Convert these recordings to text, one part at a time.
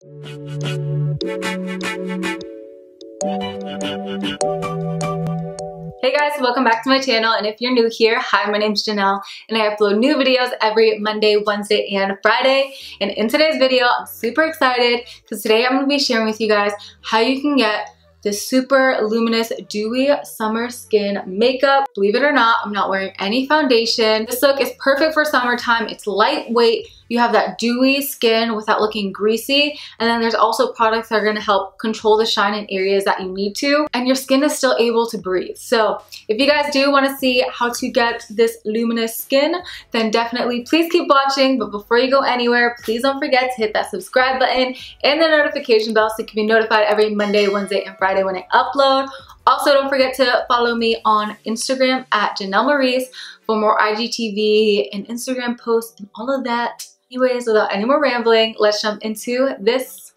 Hey guys, welcome back to my channel, and if you're new here, hi, my name's Janelle and I upload new videos every Monday, Wednesday, and Friday. And in today's video, I'm super excited because today I'm going to be sharing with you guys how you can get this super luminous dewy summer skin makeup. Believe it or not, I'm not wearing any foundation. This look is perfect for summertime. It's lightweight. You have that dewy skin without looking greasy. And then there's also products that are gonna help control the shine in areas that you need to. And your skin is still able to breathe. So if you guys do wanna see how to get this luminous skin, then definitely please keep watching. But before you go anywhere, please don't forget to hit that subscribe button and the notification bell so you can be notified every Monday, Wednesday, and Friday when I upload. Also, don't forget to follow me on Instagram at Janelle Mariss for more IGTV and Instagram posts and all of that. Anyways, without any more rambling, let's jump into this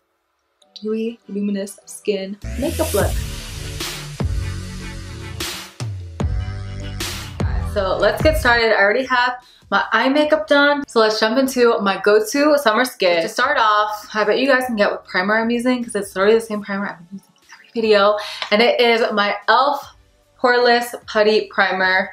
dewy, luminous skin makeup look. So let's get started. I already have my eye makeup done, so let's jump into my go-to summer skin. To start off, I bet you guys can get what primer I'm using because it's literally the same primer I've been using in every video, and it is my e.l.f. Poreless Putty Primer.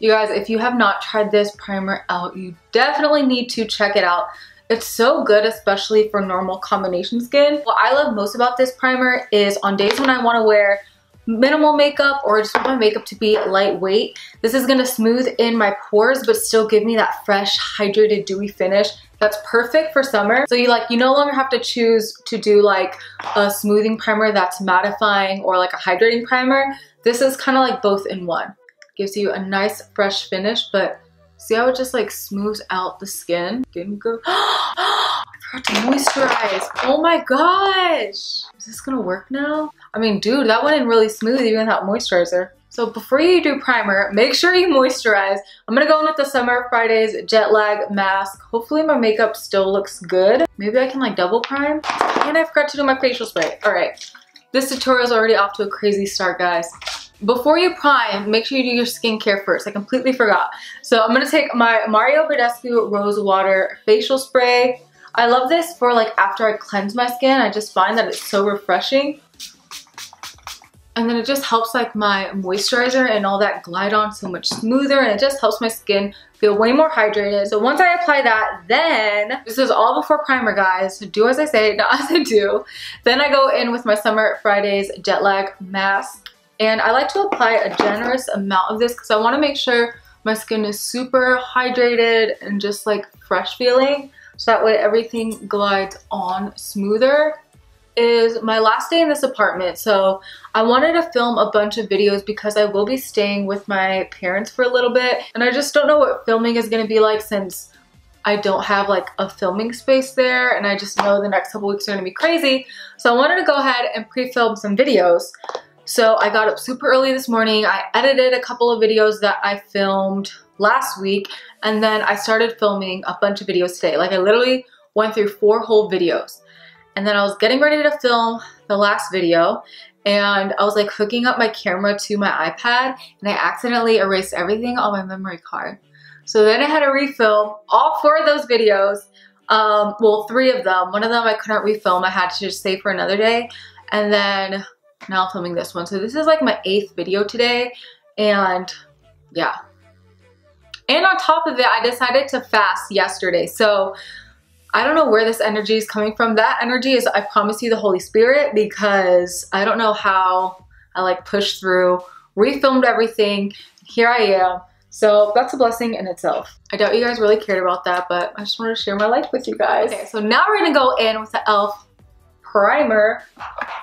You guys, if you have not tried this primer out, you definitely need to check it out. It's so good, especially for normal combination skin. What I love most about this primer is on days when I want to wear minimal makeup or just want my makeup to be lightweight, this is going to smooth in my pores but still give me that fresh, hydrated, dewy finish. That's perfect for summer. So you no longer have to choose to do like a smoothing primer that's mattifying or like a hydrating primer. This is kind of like both in one. Gives you a nice fresh finish, but see how it just like smooths out the skin? Skin go. I forgot to moisturize. Oh my gosh. Is this gonna work now? I mean, dude, that went in really smooth even without moisturizer. So before you do primer, make sure you moisturize. I'm gonna go in with the Summer Fridays Jetlag mask. Hopefully my makeup still looks good. Maybe I can like double prime. And I forgot to do my facial spray. All right, this tutorial is already off to a crazy start, guys. Before you prime, make sure you do your skincare first. I completely forgot. So I'm gonna take my badescu Rosewater facial spray. I love this for like after I cleanse my skin. I just find that it's so refreshing. And then it just helps like my moisturizer and all that glide on so much smoother, and it just helps my skin feel way more hydrated. So once I apply that, then this is all before primer, guys. So do as I say, not as I do. Then I go in with my Summer Fridays Jetlag mask. And I like to apply a generous amount of this because I want to make sure my skin is super hydrated and just like fresh feeling. So that way everything glides on smoother. Is my last day in this apartment. So I wanted to film a bunch of videos because I will be staying with my parents for a little bit. And I just don't know what filming is going to be like since I don't have like a filming space there. And I just know the next couple weeks are going to be crazy. So I wanted to go ahead and pre-film some videos. So I got up super early this morning. I edited a couple of videos that I filmed last week, and then I started filming a bunch of videos today. Like I literally went through 4 whole videos. And then I was getting ready to film the last video, and I was like hooking up my camera to my iPad, and I accidentally erased everything on my memory card. So then I had to refilm all 4 of those videos. Well, 3 of them. One of them I couldn't refilm. I had to just save for another day. And then now I'm filming this one. So this is like my 8th video today, and yeah. And on top of it, I decided to fast yesterday. So I don't know where this energy is coming from. That energy is, I promise you, the Holy Spirit, because I don't know how I like pushed through, refilmed everything. Here I am. So that's a blessing in itself. I doubt you guys really cared about that, but I just wanted to share my life with you guys. Okay, so now we're gonna go in with the e.l.f. primer.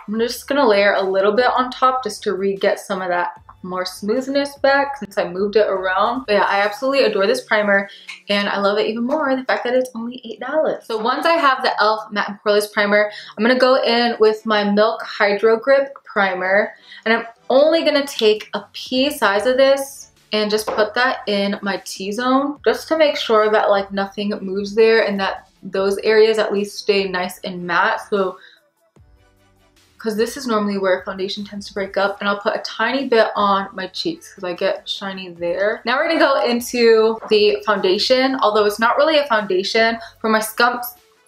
I'm just gonna layer a little bit on top just to re-get some of that more smoothness back since I moved it around. But yeah, I absolutely adore this primer, and I love it even more the fact that it's only $8. So once I have the e.l.f. Matte and Poreless primer, I'm gonna go in with my Milk Hydro Grip primer, and I'm only gonna take a pea size of this and just put that in my T-zone just to make sure that like nothing moves there and that those areas at least stay nice and matte. So because this is normally where foundation tends to break up, and I'll put a tiny bit on my cheeks because I get shiny there. Now we're gonna go into the foundation, although it's not really a foundation. For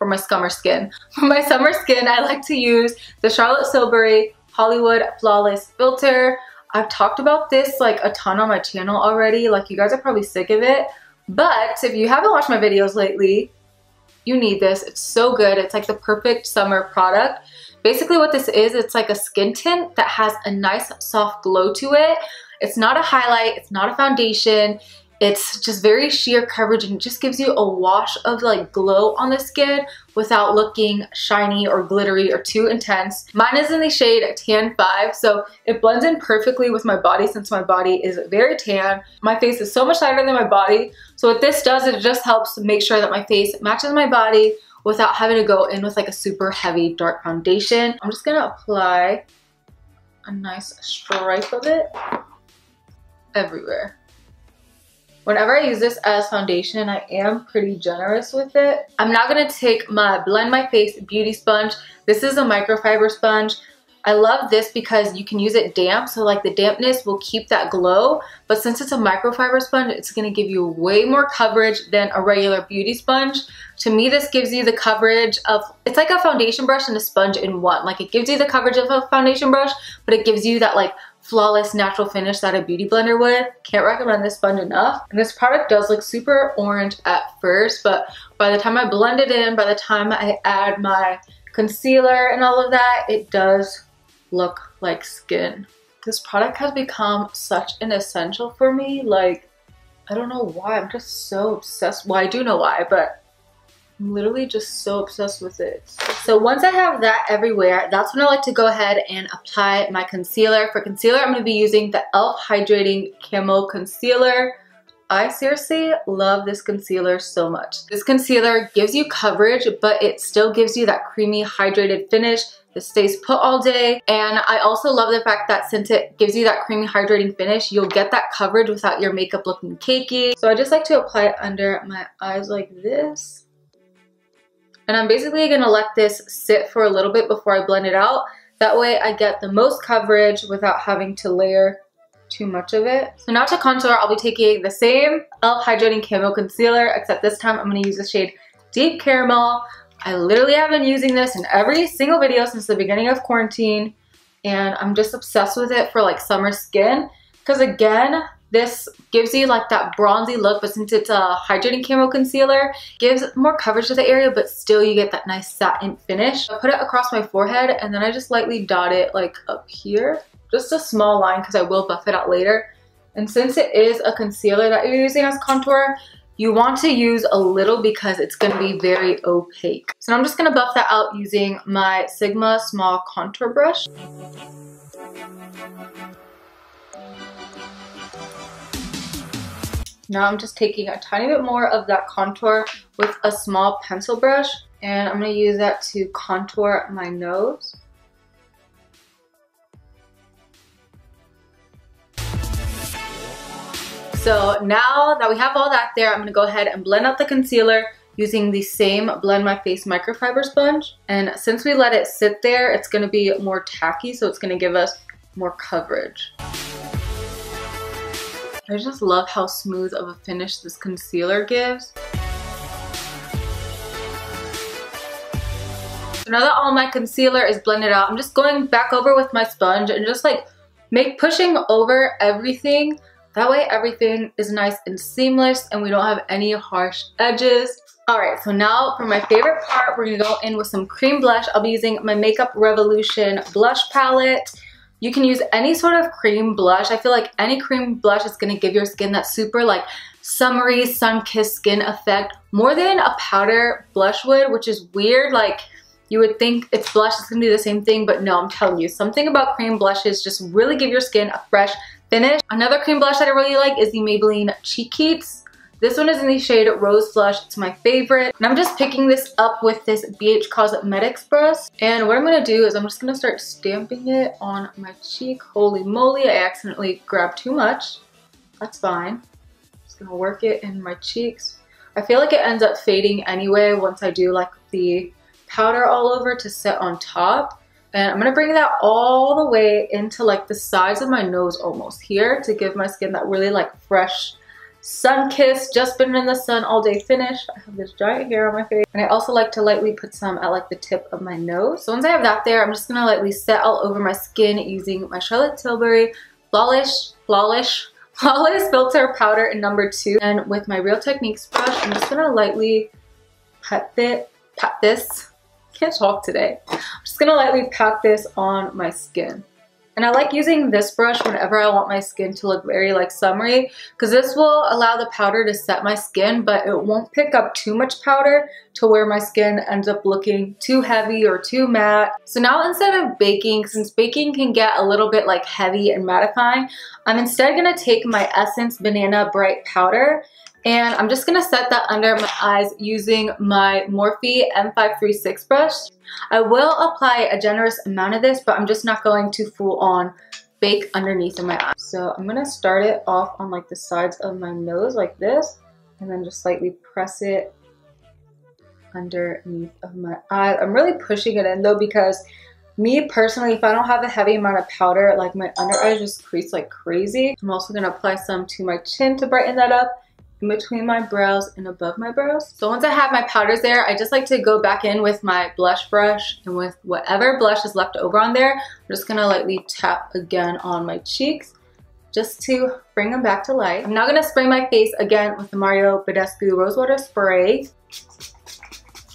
for my summer skin. For my summer skin, I like to use the Charlotte Tilbury Hollywood Flawless Filter. I've talked about this like a ton on my channel already. Like, you guys are probably sick of it. But if you haven't watched my videos lately, you need this. It's so good. It's like the perfect summer product. Basically what this is, it's like a skin tint that has a nice soft glow to it. It's not a highlight, it's not a foundation. It's just very sheer coverage and it just gives you a wash of like glow on the skin without looking shiny or glittery or too intense. Mine is in the shade Tan 5, so it blends in perfectly with my body since my body is very tan. My face is so much lighter than my body. So what this does, it just helps make sure that my face matches my body without having to go in with like a super heavy dark foundation. I'm just gonna apply a nice stripe of it everywhere. Whenever I use this as foundation, I am pretty generous with it. I'm now gonna take my Blend My Face Beauty Sponge. This is a microfiber sponge. I love this because you can use it damp, so like the dampness will keep that glow, but since it's a microfiber sponge, it's gonna give you way more coverage than a regular beauty sponge. To me, this gives you the coverage of, it's like a foundation brush and a sponge in one. Like, it gives you the coverage of a foundation brush, but it gives you that like flawless natural finish that a beauty blender would. Can't recommend this sponge enough. And this product does look super orange at first, but by the time I blend it in, by the time I add my concealer and all of that, it does look like skin. This product has become such an essential for me. Like, I don't know why, I'm just so obsessed. Well, I do know why, but I'm literally just so obsessed with it. So once I have that everywhere, that's when I like to go ahead and apply my concealer. For concealer, I'm going to be using the e.l.f. Hydrating Camo Concealer. I seriously love this concealer so much. This concealer gives you coverage, but it still gives you that creamy, hydrated finish. It stays put all day. And I also love the fact that since it gives you that creamy, hydrating finish, you'll get that coverage without your makeup looking cakey. So I just like to apply it under my eyes like this. And I'm basically gonna let this sit for a little bit before I blend it out. That way I get the most coverage without having to layer too much of it. So now to contour, I'll be taking the same e.l.f. Hydrating Camo Concealer, except this time I'm gonna use the shade Deep Caramel. I literally have been using this in every single video since the beginning of quarantine, and I'm just obsessed with it for like summer skin. Because again, this gives you like that bronzy look, but since it's a hydrating camo concealer, gives more coverage to the area, but still you get that nice satin finish. I put it across my forehead and then I just lightly dot it like up here. Just a small line because I will buff it out later. And since it is a concealer that you're using as contour, you want to use a little because it's going to be very opaque. So I'm just going to buff that out using my Sigma small contour brush. Now I'm just taking a tiny bit more of that contour with a small pencil brush, and I'm going to use that to contour my nose. So now that we have all that there, I'm going to go ahead and blend out the concealer using the same Blend My Face microfiber sponge. And since we let it sit there, it's going to be more tacky, so it's going to give us more coverage. I just love how smooth of a finish this concealer gives. So now that all my concealer is blended out, I'm just going back over with my sponge and just like pushing over everything. That way everything is nice and seamless and we don't have any harsh edges. Alright, so now for my favorite part, we're going to go in with some cream blush. I'll be using my Makeup Revolution blush palette. You can use any sort of cream blush. I feel like any cream blush is going to give your skin that super like summery, sun-kissed skin effect more than a powder blush would, which is weird. Like, you would think it's blush, it's going to do the same thing, but no, I'm telling you, something about cream blushes just really give your skin a fresh finish. Another cream blush that I really like is the Maybelline Cheek Heats. This one is in the shade Rose Flush. It's my favorite. And I'm just picking this up with this BH Cosmetics brush. And what I'm going to do is I'm just going to start stamping it on my cheek. Holy moly, I accidentally grabbed too much. That's fine. Just going to work it in my cheeks. I feel like it ends up fading anyway once I do like the powder all over to set on top. And I'm going to bring that all the way into like the sides of my nose almost here to give my skin that really like fresh sun-kissed, just been in the sun all day finish. I have this giant hair on my face. And I also like to lightly put some at like the tip of my nose. So once I have that there, I'm just gonna lightly set all over my skin using my Charlotte Tilbury Flawless Filter Powder in number 2. And with my Real Techniques brush, I'm just gonna lightly pat this. Can't talk today. I'm just gonna lightly pat this on my skin. And I like using this brush whenever I want my skin to look very like summery, because this will allow the powder to set my skin, but it won't pick up too much powder to where my skin ends up looking too heavy or too matte. So now instead of baking, since baking can get a little bit like heavy and mattifying, I'm instead gonna take my Essence Banana Bright Powder, and I'm just gonna set that under my eyes using my Morphe M536 brush. I will apply a generous amount of this, but I'm just not going to full on bake underneath of my eyes. So I'm gonna start it off on like the sides of my nose like this, and then just slightly press it underneath of my eye. I'm really pushing it in though, because me personally, if I don't have a heavy amount of powder, like my under eye just crease like crazy. I'm also gonna apply some to my chin to brighten that up, in between my brows and above my brows. So once I have my powders there, I just like to go back in with my blush brush, and with whatever blush is left over on there, I'm just gonna lightly tap again on my cheeks just to bring them back to life. I'm now gonna spray my face again with the Mario Badescu Rosewater spray.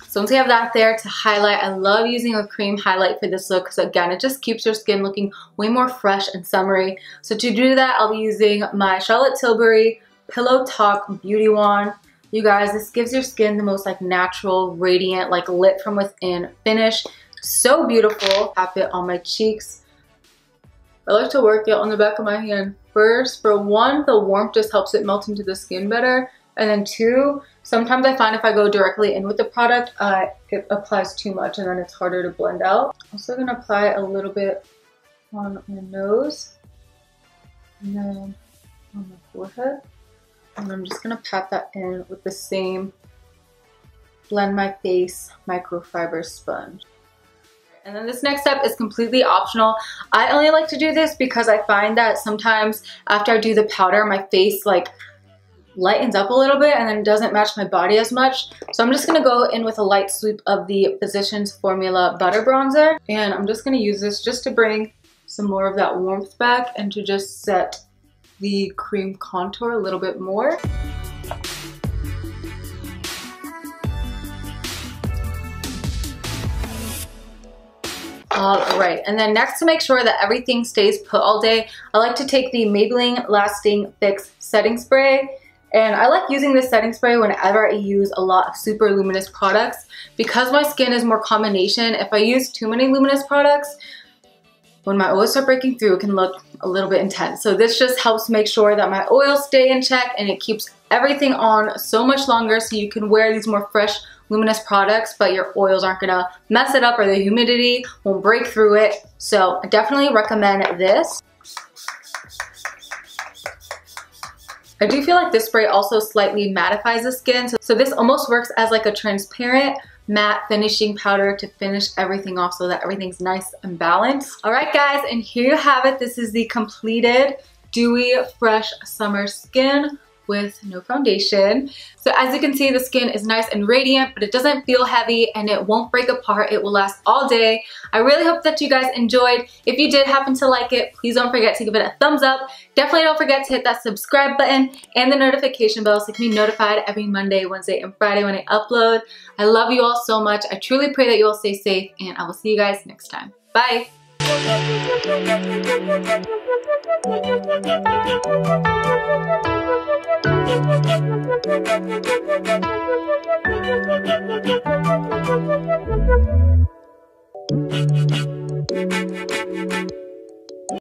So once you have that there to highlight, I love using a cream highlight for this look because again, it just keeps your skin looking way more fresh and summery. So to do that, I'll be using my Charlotte Tilbury Pillow Talk Beauty Wand. You guys, this gives your skin the most like natural, radiant, like lit from within finish. So beautiful. Tap it on my cheeks. I like to work it on the back of my hand first. For one, the warmth just helps it melt into the skin better. And then two, sometimes I find if I go directly in with the product, it applies too much and then it's harder to blend out. Also gonna apply a little bit on my nose and then on my forehead. And I'm just gonna pat that in with the same Blend My Face microfiber sponge. And then this next step is completely optional. I only like to do this because I find that sometimes after I do the powder, my face like lightens up a little bit and then doesn't match my body as much. So I'm just gonna go in with a light sweep of the Physicians Formula Butter Bronzer. And I'm just gonna use this just to bring some more of that warmth back and to just set the cream contour a little bit more. Alright, and then next, to make sure that everything stays put all day, I like to take the Maybelline Lasting Fix Setting Spray. And I like using this setting spray whenever I use a lot of super luminous products. Because my skin is more combination, if I use too many luminous products, when my oils start breaking through, it can look a little bit intense. So this just helps make sure that my oils stay in check and it keeps everything on so much longer, so you can wear these more fresh, luminous products, but your oils aren't gonna mess it up or the humidity won't break through it. So I definitely recommend this. I do feel like this spray also slightly mattifies the skin. So this almost works as like a transparent matte finishing powder to finish everything off so that everything's nice and balanced. All right guys, and here you have it. This is the completed dewy, fresh summer skin with no foundation. So as you can see, the skin is nice and radiant, but it doesn't feel heavy and it won't break apart. It will last all day. I really hope that you guys enjoyed. If you did happen to like it, please don't forget to give it a thumbs up. Definitely don't forget to hit that subscribe button and the notification bell so you can be notified every Monday, Wednesday, and Friday when I upload. I love you all so much. I truly pray that you all stay safe, and I will see you guys next time. Bye.